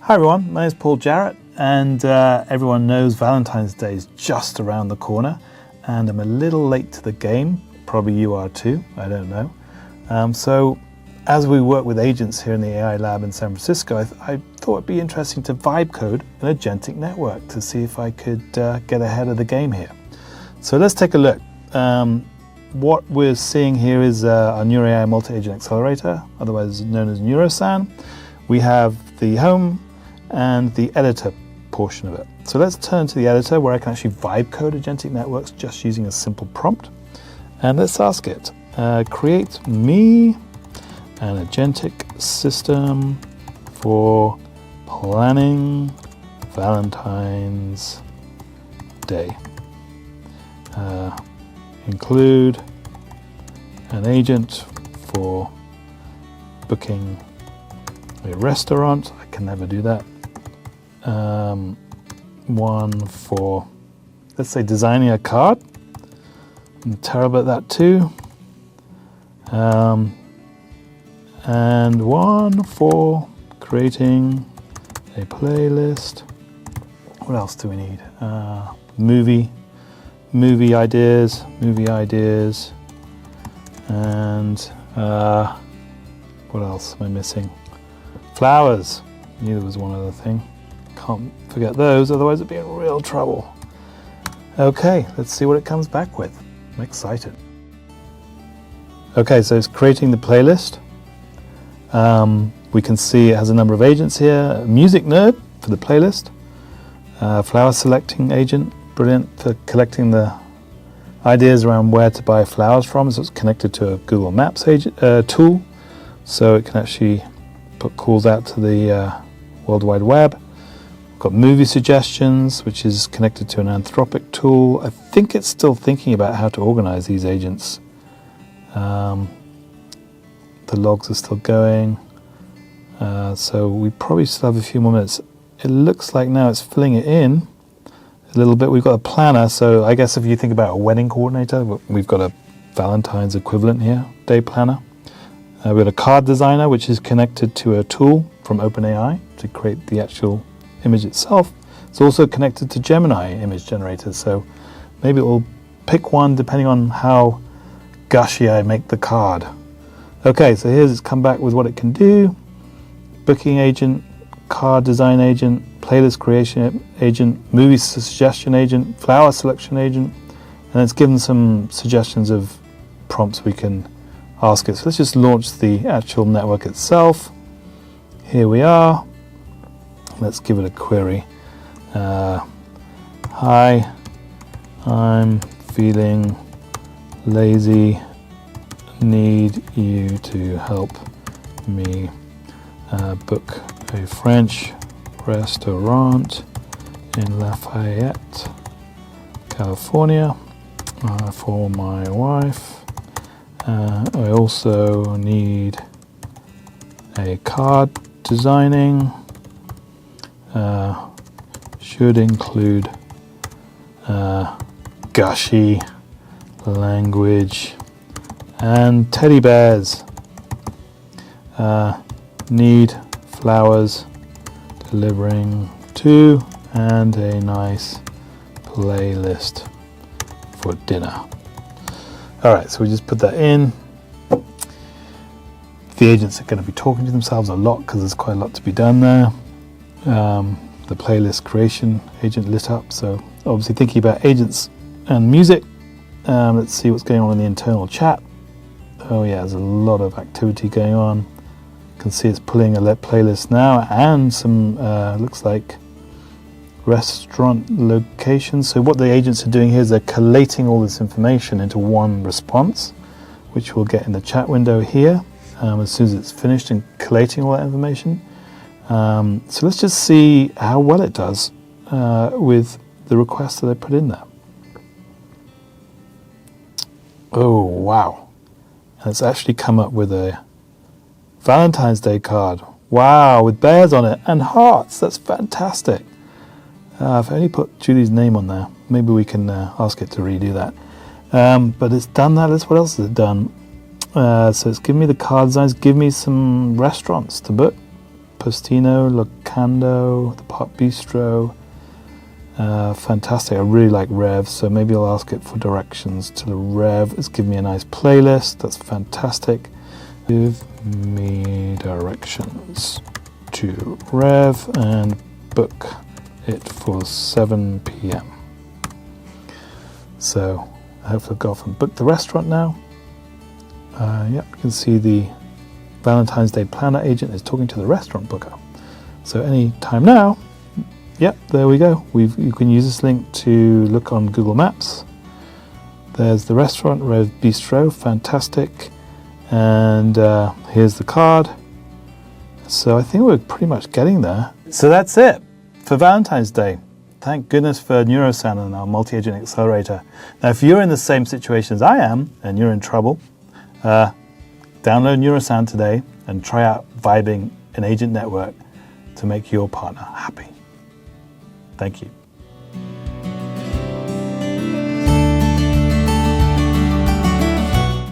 Hi everyone, my name is Paul Jarratt, and everyone knows Valentine's Day is just around the corner, and I'm a little late to the game. Probably you are too, I don't know. So as we work with agents here in the AI Lab in San Francisco, I thought it'd be interesting to vibe code an agentic network to see if I could get ahead of the game here. So let's take a look. What we're seeing here is our Neuro AI Multi-Agent Accelerator, otherwise known as Neuro SAN. We have the home and the editor portion of it. So let's turn to the editor where I can actually vibe code agentic networks just using a simple prompt. And let's ask it, create me an agentic system for planning Valentine's Day. Include an agent for booking a restaurant. I can never do that. One for, let's say, designing a card. I'm terrible at that too. And one for creating a playlist. What else do we need? Movie ideas, and what else am I missing? Flowers. I knew there was one other thing. Can't forget those, otherwise it'd be in real trouble. Okay, let's see what it comes back with. I'm excited. Okay, so it's creating the playlist. We can see it has a number of agents here. Music nerd for the playlist. Flower selecting agent, brilliant for collecting the ideas around where to buy flowers from. So it's connected to a Google Maps tool, so it can actually put calls out to the World Wide Web. Got movie suggestions, which is connected to an Anthropic tool. I think it's still thinking about how to organize these agents. The logs are still going, so we probably still have a few more minutes. It looks like now it's filling it in a little bit. We've got a planner, so I guess if you think about a wedding coordinator, we've got a Valentine's equivalent here, day planner. We've got a card designer, which is connected to a tool from OpenAI to create the actual image itself. It's also connected to Gemini image generators, so maybe it will pick one depending on how gushy I make the card. Okay, so here's it's come back with what it can do. Booking agent, card design agent, playlist creation agent, movie suggestion agent, flower selection agent, and it's given some suggestions of prompts we can ask it. So let's just launch the actual network itself. Here we are. Let's give it a query. Hi, I'm feeling lazy. Need you to help me book a French restaurant in Lafayette, California for my wife. I also need a card designing. Should include gushy language and teddy bears. Need flowers delivering to, and a nice playlist for dinner. Alright, so we just put that in. The agents are going to be talking to themselves a lot because there's quite a lot to be done there. The playlist creation agent lit up, so obviously thinking about agents and music. Let's see what's going on in the internal chat. Oh yeah, there's a lot of activity going on. You can see it's pulling a playlist now and some looks like restaurant locations. So what the agents are doing here is they're collating all this information into one response, which we'll get in the chat window here as soon as it's finished and collating all that information. So let's just see how well it does with the requests that I put in there. Oh wow, and it's actually come up with a Valentine's Day card. Wow, with bears on it and hearts. That's fantastic. If I only put Julie's name on there, maybe we can ask it to redo that. But it's done that. What else has it done? So it's giving me the card designs, give me some restaurants to book. Postino, Locando, the Pop Bistro. Fantastic. I really like Rev, so maybe I'll ask it for directions to the Rev. It's giving me a nice playlist. That's fantastic. Give me directions to Rev and book it for 7 p.m. So hopefully I'll go off and book the restaurant now. Yep, you can see the Valentine's Day planner agent is talking to the restaurant booker. So any time now, yep, there we go. You can use this link to look on Google Maps. There's the restaurant, Rev Bistro, fantastic. And here's the card. So I think we're pretty much getting there. So that's it for Valentine's Day. Thank goodness for Neuro SAN and our multi-agent accelerator. Now, if you're in the same situation as I am and you're in trouble, download Neuro SAN today and try out vibing an agent network to make your partner happy. Thank you.